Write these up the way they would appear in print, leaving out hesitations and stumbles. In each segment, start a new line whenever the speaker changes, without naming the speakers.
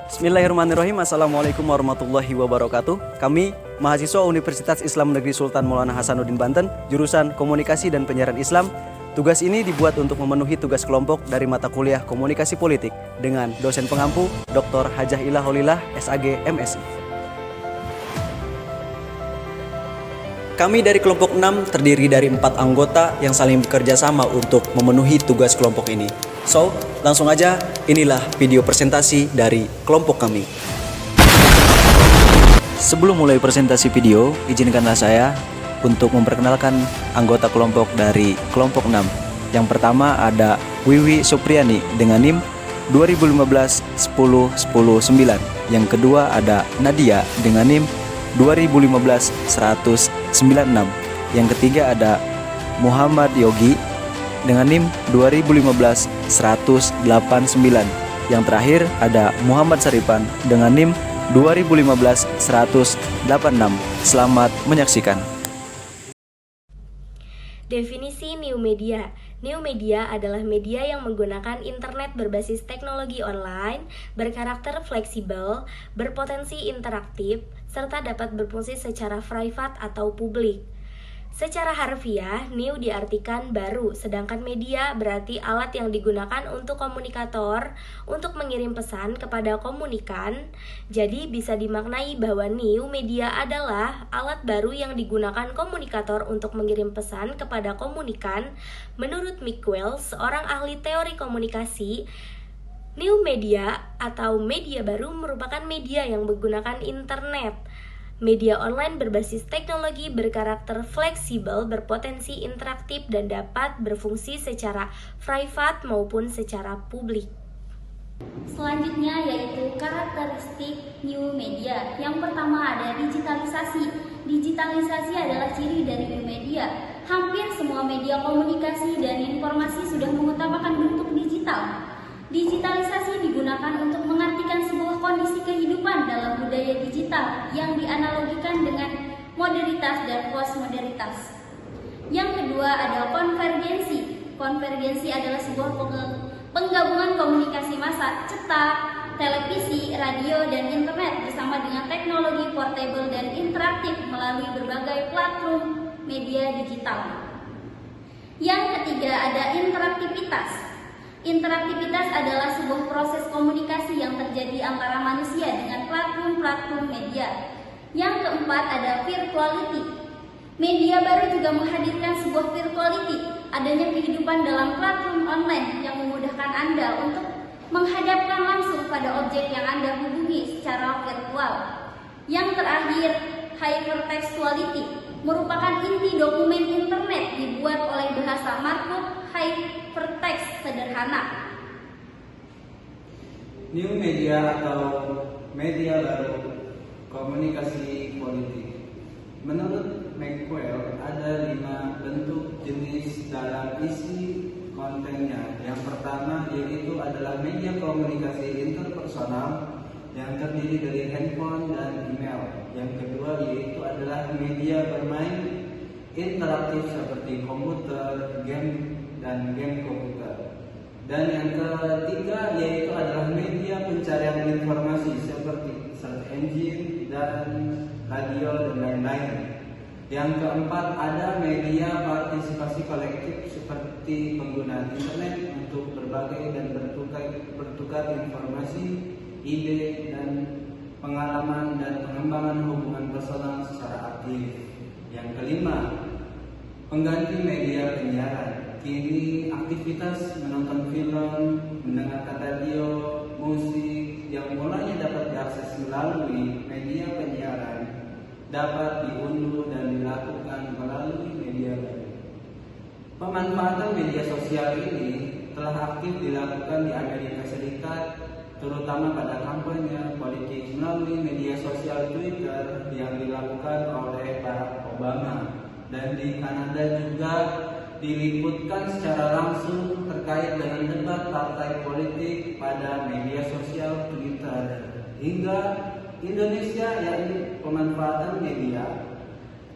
Bismillahirrahmanirrahim. Assalamualaikum warahmatullahi wabarakatuh. Kami mahasiswa Universitas Islam Negeri Sultan Maulana Hasanuddin Banten, jurusan Komunikasi dan Penyiaran Islam. Tugas ini dibuat untuk memenuhi tugas kelompok dari mata kuliah Komunikasi Politik dengan dosen pengampu Dr. Hajah Ilah Holilah, SAG, MSI. Kami dari kelompok 6 terdiri dari 4 anggota yang saling bekerja sama untuk memenuhi tugas kelompok ini. So, langsung aja, inilah video presentasi dari kelompok kami. Sebelum mulai presentasi video, izinkanlah saya untuk memperkenalkan anggota kelompok dari kelompok 6. Yang pertama ada Wiwi Supriyani dengan NIM 2015 10 10 9. Yang kedua ada Nadia dengan NIM 2015 100 96. Yang ketiga ada Muhammad Yogi dengan NIM 2015 189. Yang terakhir ada Muhammad Saripan dengan NIM 2015 186. Selamat menyaksikan.
Definisi New Media. New Media adalah media yang menggunakan internet berbasis teknologi online, berkarakter fleksibel, berpotensi interaktif, serta dapat berfungsi secara privat atau publik. Secara harfiah, new diartikan baru, sedangkan media berarti alat yang digunakan untuk komunikator untuk mengirim pesan kepada komunikan. Jadi bisa dimaknai bahwa new media adalah alat baru yang digunakan komunikator untuk mengirim pesan kepada komunikan. Menurut Mickwell, seorang ahli teori komunikasi, new media atau media baru merupakan media yang menggunakan internet. Media online berbasis teknologi berkarakter fleksibel, berpotensi interaktif, dan dapat berfungsi secara privat maupun secara publik.
Selanjutnya yaitu karakteristik new media. Yang pertama ada digitalisasi. Digitalisasi adalah ciri dari new media. Hampir semua media komunikasi dan informasi sudah mengutamakan bentuk digital. Digitalisasi digunakan untuk mengartikan sebuah kondisi kehidupan dalam budaya digital yang dianalogikan dengan modernitas dan postmodernitas. Yang kedua ada konvergensi. Konvergensi adalah sebuah penggabungan komunikasi massa, cetak, televisi, radio, dan internet bersama dengan teknologi portable dan interaktif melalui berbagai platform media digital. Yang ketiga ada interaktivitas. Interaktivitas adalah sebuah proses komunikasi yang terjadi antara manusia dengan platform-platform media. Yang keempat ada virtuality. Media baru juga menghadirkan sebuah virtuality, adanya kehidupan dalam platform online yang memudahkan Anda untuk menghadapkan langsung pada objek yang Anda hubungi secara virtual. Yang terakhir, hypertextuality merupakan inti dokumen internet dibuat oleh bahasa markup hypertext sederhana.
New media atau media baru komunikasi politik. Menurut Mickwell ada 5 bentuk jenis dalam isi kontennya. Yang pertama yaitu adalah media komunikasi interpersonal yang terdiri dari handphone dan email. Yang kedua yaitu adalah media bermain interaktif seperti komputer, game, dan game komputer. Dan yang ketiga yaitu adalah media pencarian informasi seperti search engine dan radio dan lain-lain. Yang keempat ada media partisipasi kolektif seperti penggunaan internet untuk berbagai dan bertukar informasi, ide, dan pengalaman dan pengembangan hubungan personal secara aktif. Yang kelima, pengganti media penyiaran. Kini aktivitas menonton film, mendengarkan radio, musik yang mulanya dapat diakses melalui media penyiaran dapat diunduh dan dilakukan melalui media baru. Pemanfaatan media sosial ini telah aktif dilakukan di Amerika Serikat, terutama pada kampanye politik melalui media sosial Twitter yang dilakukan oleh Barack Obama, dan di Kanada juga diliputkan secara langsung terkait dengan debat partai politik pada media sosial Twitter. Hingga Indonesia, yakni pemanfaatan media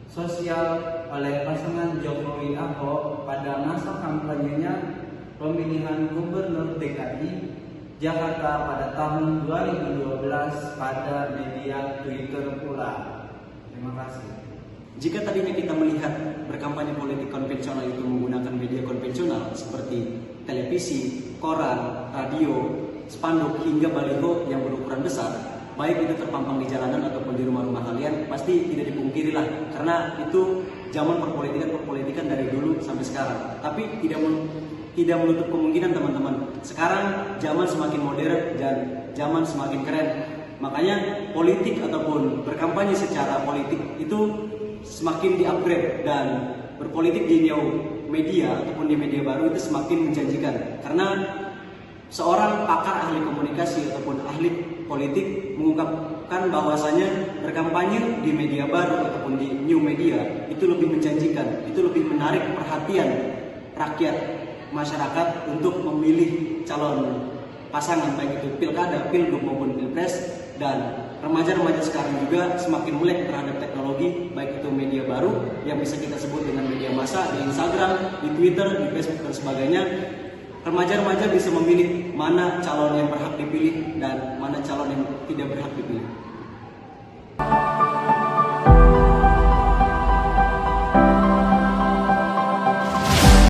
sosial oleh pasangan Jokowi Ahok pada masa kampanyenya pemilihan gubernur DKI Jakarta pada tahun 2012 pada media Twitter pula. Terima kasih.
Jika tadinya kita melihat berkampanye politik konvensional itu menggunakan media konvensional seperti televisi, koran, radio, spanduk hingga baliho yang berukuran besar, baik itu terpampang di jalanan ataupun di rumah-rumah kalian, pasti tidak dipungkiri lah, karena itu zaman perpolitikan dari dulu sampai sekarang. Tapi tidak menutup kemungkinan teman-teman, sekarang zaman semakin modern dan zaman semakin keren. Makanya politik ataupun berkampanye secara politik itu semakin di-upgrade, dan berpolitik di new media ataupun di media baru itu semakin menjanjikan. Karena seorang pakar ahli komunikasi ataupun ahli politik mengungkapkan bahwasanya berkampanye di media baru ataupun di new media itu lebih menjanjikan, itu lebih menarik perhatian rakyat masyarakat untuk memilih calon pasangan, baik itu pilkada, pilgub maupun pilpres. Dan remaja-remaja sekarang juga semakin melek terhadap teknologi, baik itu media baru yang bisa kita sebut dengan media massa di Instagram, di Twitter, di Facebook dan sebagainya. Remaja-remaja bisa memilih mana calon yang berhak dipilih dan mana calon yang tidak berhak dipilih.